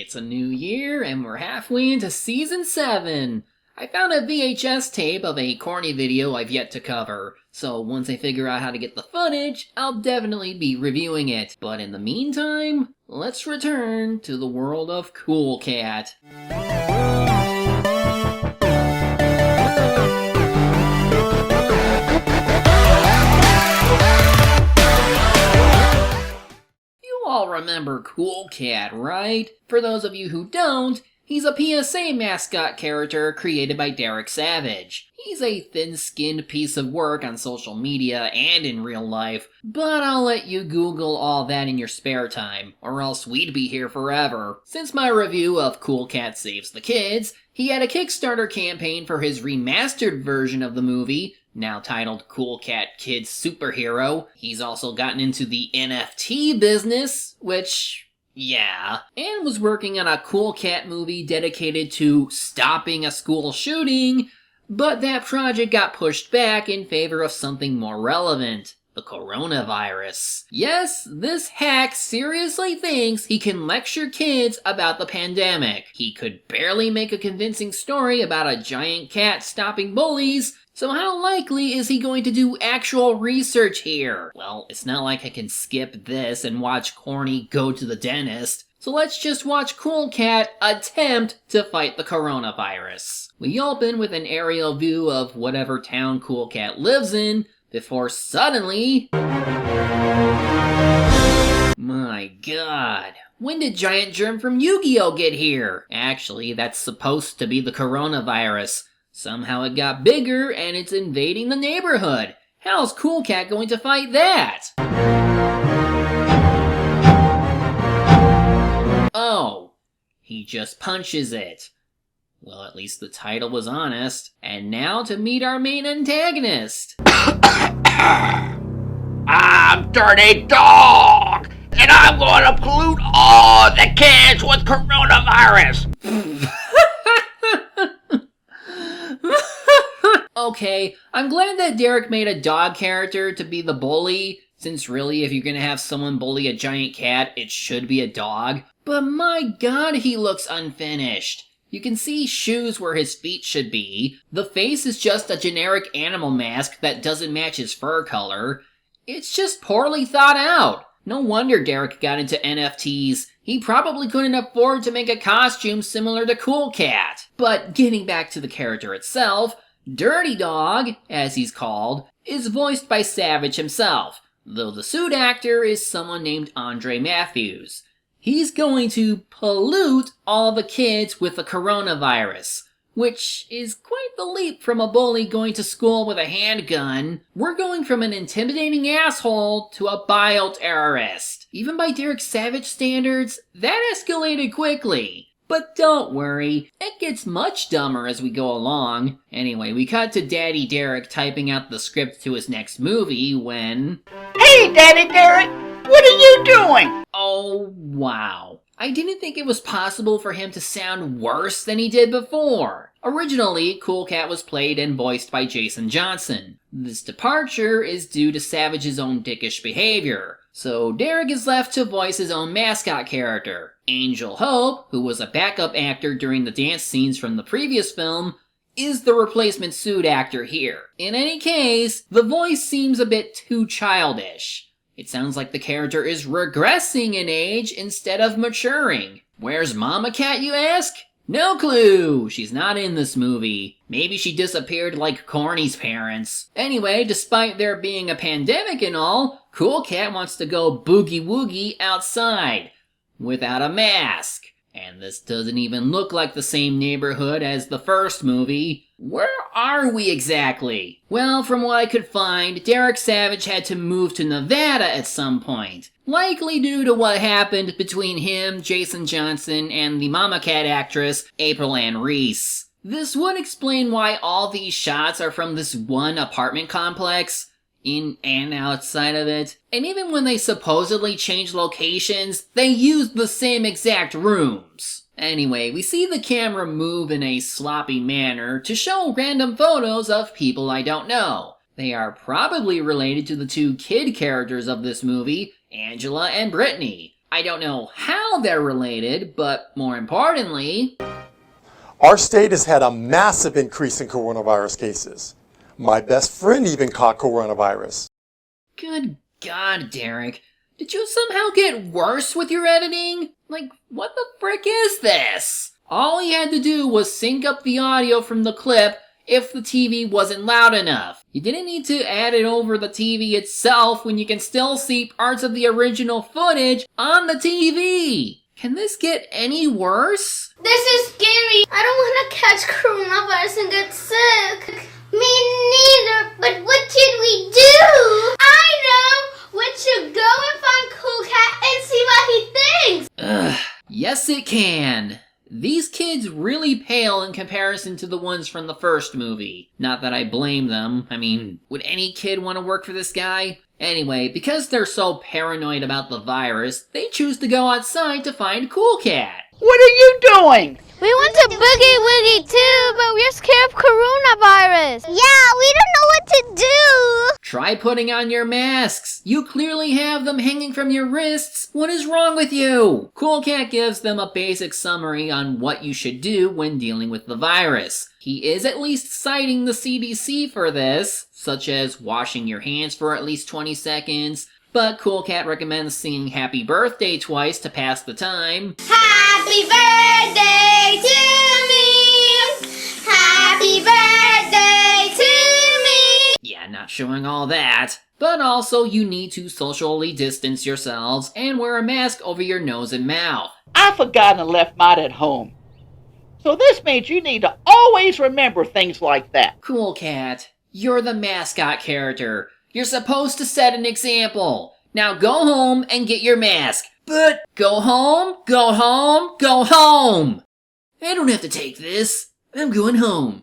It's a new year, and we're halfway into Season 7. I found a VHS tape of a corny video I've yet to cover, so once I figure out how to get the footage, I'll definitely be reviewing it. But in the meantime, let's return to the world of Cool Cat. You all remember Cool Cat, right? For those of you who don't, he's a PSA mascot character created by Derek Savage. He's a thin-skinned piece of work on social media and in real life, but I'll let you Google all that in your spare time, or else we'd be here forever. Since my review of Cool Cat Saves the Kids, he had a Kickstarter campaign for his remastered version of the movie, now titled Cool Cat Kids Superhero. He's also gotten into the NFT business, which... yeah, and was working on a Cool Cat movie dedicated to stopping a school shooting, but that project got pushed back in favor of something more relevant, the coronavirus. Yes, this hack seriously thinks he can lecture kids about the pandemic. He could barely make a convincing story about a giant cat stopping bullies, so how likely is he going to do actual research here? Well, it's not like I can skip this and watch Corny go to the dentist, so let's just watch Cool Cat attempt to fight the coronavirus. We open with an aerial view of whatever town Cool Cat lives in, before suddenly... my god. When did Giant Germ from Yu-Gi-Oh get here? Actually, that's supposed to be the coronavirus. Somehow it got bigger and it's invading the neighborhood. How's Cool Cat going to fight that? Oh, he just punches it. Well, at least the title was honest. And now to meet our main antagonist. I'm Dirty Dog, and I'm going to pollute all the kids with coronavirus. Okay, I'm glad that Derek made a dog character to be the bully, since really if you're gonna have someone bully a giant cat, it should be a dog. But my god, he looks unfinished. You can see shoes where his feet should be. The face is just a generic animal mask that doesn't match his fur color. It's just poorly thought out. No wonder Derek got into NFTs. He probably couldn't afford to make a costume similar to Cool Cat. But getting back to the character itself, Dirty Dog, as he's called, is voiced by Savage himself, though the suit actor is someone named Andre Matthews. He's going to pollute all the kids with the coronavirus, which is quite the leap from a bully going to school with a handgun. We're going from an intimidating asshole to a bioterrorist. Even by Derek Savage standards, that escalated quickly. But don't worry, it gets much dumber as we go along. Anyway, we cut to Daddy Derek typing out the script to his next movie when... Hey, Daddy Derek, what are you doing? Oh, wow. I didn't think it was possible for him to sound worse than he did before. Originally, Cool Cat was played and voiced by Jason Johnson. This departure is due to Savage's own dickish behavior, so Derek is left to voice his own mascot character. Angel Hope, who was a backup actor during the dance scenes from the previous film, is the replacement suit actor here. In any case, the voice seems a bit too childish. It sounds like the character is regressing in age instead of maturing. Where's Mama Cat, you ask? No clue! She's not in this movie. Maybe she disappeared like Corny's parents. Anyway, despite there being a pandemic and all, Cool Cat wants to go boogie-woogie outside, without a mask. And this doesn't even look like the same neighborhood as the first movie. Where are we exactly? Well, from what I could find, Derek Savage had to move to Nevada at some point. Likely due to what happened between him, Jason Johnson, and the Mama Cat actress, April Ann Reese. This would explain why all these shots are from this one apartment complex, in and outside of it. And even when they supposedly change locations, they use the same exact rooms. Anyway, we see the camera move in a sloppy manner to show random photos of people I don't know. They are probably related to the two kid characters of this movie, Angela and Brittany. I don't know how they're related, but more importantly... Our state has had a massive increase in coronavirus cases. My best friend even caught coronavirus. Good God, Derek. Did you somehow get worse with your editing? Like, what the frick is this? All he had to do was sync up the audio from the clip if the TV wasn't loud enough. You didn't need to add it over the TV itself when you can still see parts of the original footage on the TV. Can this get any worse? This is scary. I don't want to catch coronavirus and get sick. Me neither, but what should we do? I know! We should go and find Cool Cat and see what he thinks! Ugh, yes it can. These kids really pale in comparison to the ones from the first movie. Not that I blame them. I mean, would any kid want to work for this guy? Anyway, because they're so paranoid about the virus, they choose to go outside to find Cool Cat. What are you doing? We want to boogie woogie too, but we're scared of coronavirus. Yeah, we don't know what to do. Try putting on your masks. You clearly have them hanging from your wrists. What is wrong with you? Cool Cat gives them a basic summary on what you should do when dealing with the virus. He is at least citing the CDC for this, such as washing your hands for at least 20 seconds, but Cool Cat recommends singing Happy Birthday twice to pass the time. Happy birthday to me. Happy birthday to me. Yeah, not showing all that. But also you need to socially distance yourselves and wear a mask over your nose and mouth. I forgot and left mine at home. So this means you need to always remember things like that. Cool Cat, you're the mascot character. You're supposed to set an example. Now go home and get your mask. But go home, go home, go home. I don't have to take this. I'm going home.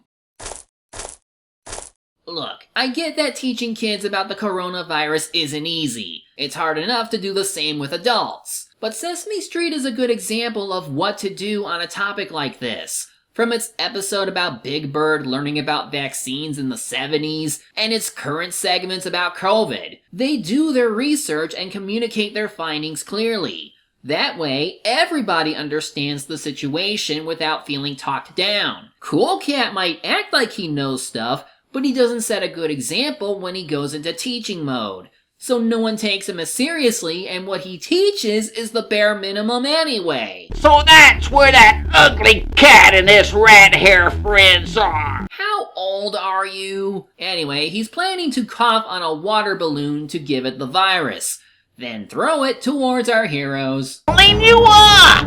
Look, I get that teaching kids about the coronavirus isn't easy. It's hard enough to do the same with adults. But Sesame Street is a good example of what to do on a topic like this. From its episode about Big Bird learning about vaccines in the 70s, and its current segments about COVID, they do their research and communicate their findings clearly. That way, everybody understands the situation without feeling talked down. Cool Cat might act like he knows stuff, but he doesn't set a good example when he goes into teaching mode. So no one takes him as seriously, and what he teaches is the bare minimum anyway. So that's where that ugly cat and his red hair friends are. How old are you? Anyway, he's planning to cough on a water balloon to give it the virus, then throw it towards our heroes. Clean you up!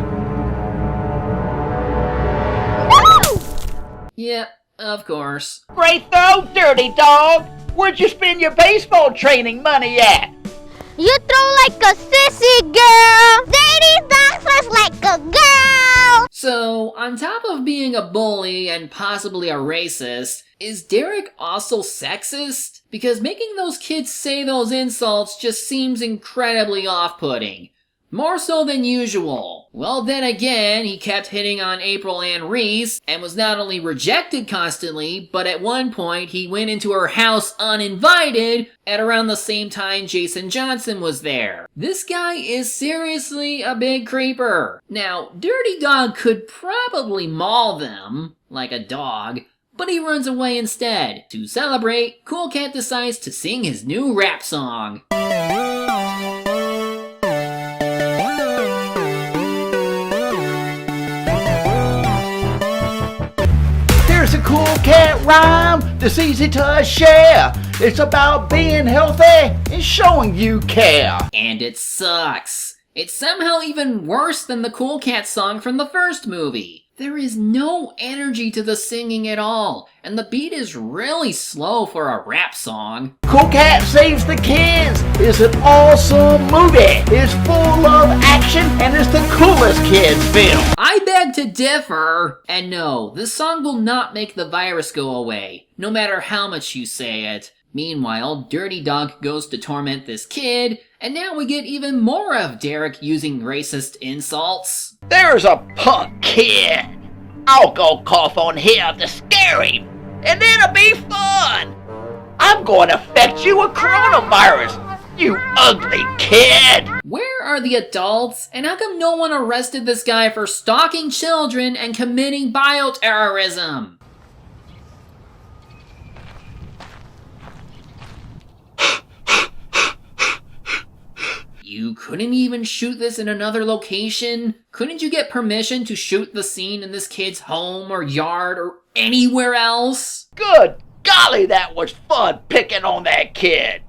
Yep, of course. Great throw, dirty dog! Where'd you spend your baseball training money at? You throw like a sissy girl. Dirty dog throws like a girl. So, on top of being a bully and possibly a racist, is Derek also sexist? Because making those kids say those insults just seems incredibly off-putting. More so than usual. Well, then again, he kept hitting on April Ann Reese, and was not only rejected constantly, but at one point he went into her house uninvited at around the same time Jason Johnson was there. This guy is seriously a big creeper. Now, Dirty Dog could probably maul them, like a dog, but he runs away instead. To celebrate, Cool Cat decides to sing his new rap song. Here's a Cool Cat rhyme that's easy to share. It's about being healthy and showing you care. And it sucks. It's somehow even worse than the Cool Cat song from the first movie. There is no energy to the singing at all, and the beat is really slow for a rap song. Cool Cat Saves the Kids is an awesome movie. It's full of action and it's the coolest kids film. I beg to differ. And no, this song will not make the virus go away, no matter how much you say it. Meanwhile, Dirty Dog goes to torment this kid, and now we get even more of Derek using racist insults. There's a punk kid. I'll go cough on him to scare him, and it'll be fun. I'm going to infect you with coronavirus. You ugly kid! Where are the adults? And how come no one arrested this guy for stalking children and committing bioterrorism? You couldn't even shoot this in another location? Couldn't you get permission to shoot the scene in this kid's home or yard or anywhere else? Good golly, that was fun picking on that kid.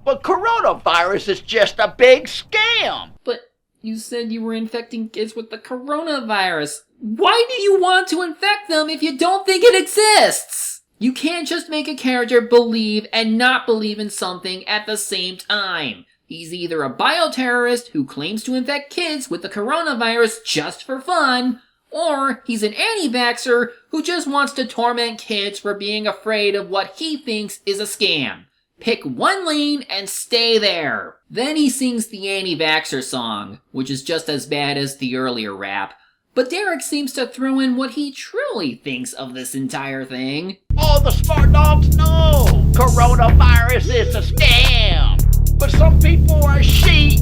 But coronavirus is just a big scam. But you said you were infecting kids with the coronavirus. Why do you want to infect them if you don't think it exists? You can't just make a character believe and not believe in something at the same time. He's either a bioterrorist who claims to infect kids with the coronavirus just for fun, or he's an anti-vaxxer who just wants to torment kids for being afraid of what he thinks is a scam. Pick one lane and stay there. Then he sings the anti-vaxxer song, which is just as bad as the earlier rap. But Derek seems to throw in what he truly thinks of this entire thing. All the smart dogs know coronavirus is a scam. But some people are sheep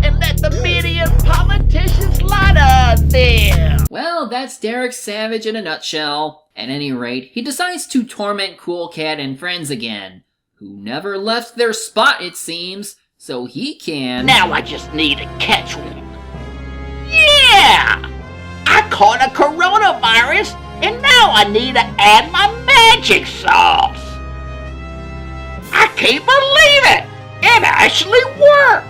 and let the media and politicians lie to them. Well, that's Derek Savage in a nutshell. At any rate, he decides to torment Cool Cat and friends again, who never left their spot, it seems, so he can... Now I just need to catch one. Yeah! I caught a coronavirus, and now I need to add my magic sauce. I can't believe it! It actually worked!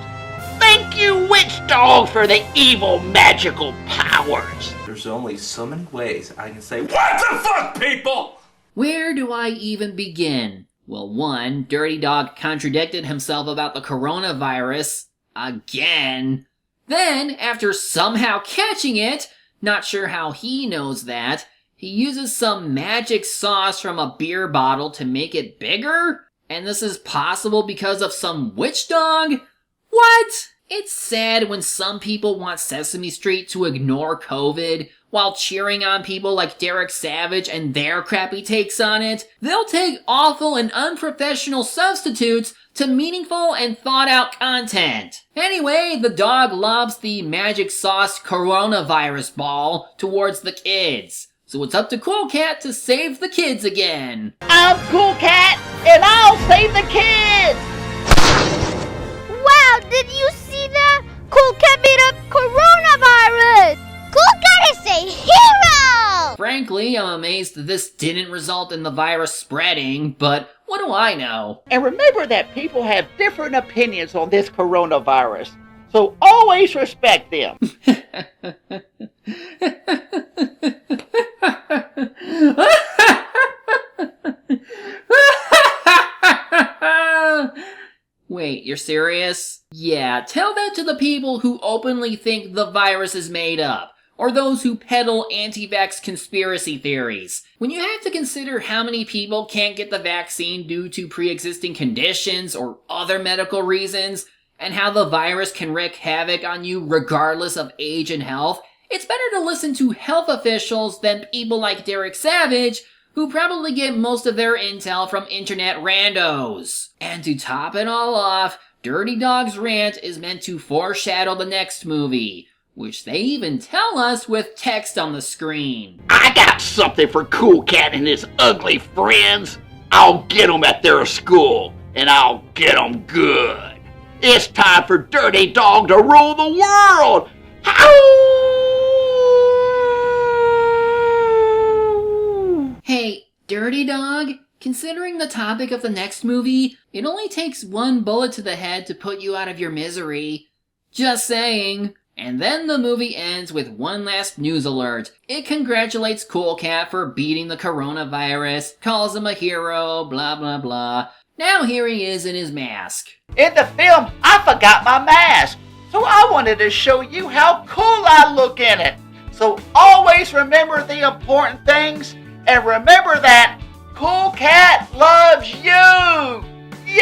Thank you, Witch Dog, for the evil magical powers. There's only so many ways I can say, what the fuck, people? Where do I even begin? Well, one, Dirty Dog contradicted himself about the coronavirus. Again. Then, after somehow catching it, not sure how he knows that, he uses some magic sauce from a beer bottle to make it bigger? And this is possible because of some witch dog? What? It's sad when some people want Sesame Street to ignore COVID while cheering on people like Derek Savage and their crappy takes on it. They'll take awful and unprofessional substitutes to meaningful and thought out content. Anyway, the dog lobs the magic sauce coronavirus ball towards the kids. So it's up to Cool Cat to save the kids again. I'm Cool Cat, and I'll save the kids! Wow, did you see that? Cool Cat beat up coronavirus! Cool Cat is a hero! Frankly, I'm amazed that this didn't result in the virus spreading, but what do I know? And remember that people have different opinions on this coronavirus, so always respect them. Wait, you're serious? Yeah, tell that to the people who openly think the virus is made up, or those who peddle anti-vax conspiracy theories. When you have to consider how many people can't get the vaccine due to pre-existing conditions or other medical reasons, and how the virus can wreak havoc on you regardless of age and health, it's better to listen to health officials than people like Derek Savage, who probably get most of their intel from internet randos. And to top it all off, Dirty Dog's rant is meant to foreshadow the next movie, which they even tell us with text on the screen. I got something for Cool Cat and his ugly friends. I'll get them at their school, and I'll get them good. It's time for Dirty Dog to rule the world! Howl! Hey, Dirty Dog, considering the topic of the next movie, it only takes one bullet to the head to put you out of your misery. Just saying. And then the movie ends with one last news alert. It congratulates Cool Cat for beating the coronavirus, calls him a hero, blah blah blah. Now here he is in his mask. In the film, I forgot my mask, so I wanted to show you how cool I look in it. So always remember the important things, and remember that Cool Cat loves you! Yay!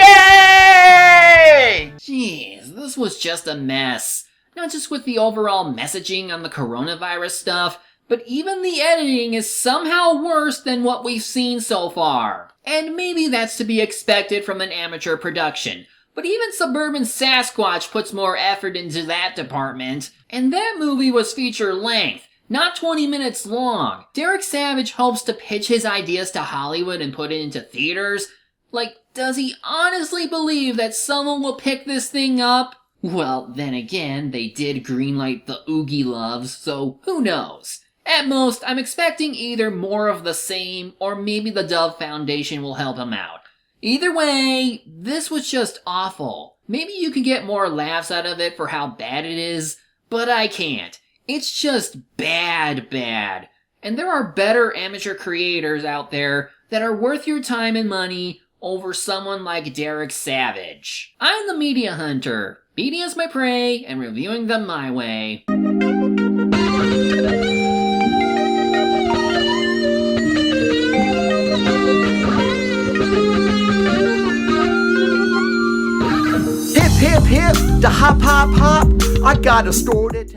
Jeez, this was just a mess. Not just with the overall messaging on the coronavirus stuff, but even the editing is somehow worse than what we've seen so far. And maybe that's to be expected from an amateur production. But even Suburban Sasquatch puts more effort into that department. And that movie was feature length, not 20 minutes long. Derek Savage hopes to pitch his ideas to Hollywood and put it into theaters. Like, does he honestly believe that someone will pick this thing up? Well, then again, they did greenlight the Oogie Loves, so who knows? At most, I'm expecting either more of the same, or maybe the Dove Foundation will help him out. Either way, this was just awful. Maybe you can get more laughs out of it for how bad it is, but I can't. It's just bad. And there are better amateur creators out there that are worth your time and money over someone like Derek Savage. I'm the Media Hunter, media's my prey, and reviewing them my way. Hip, hip, hip, the hop, hop, hop. I got a story to tell.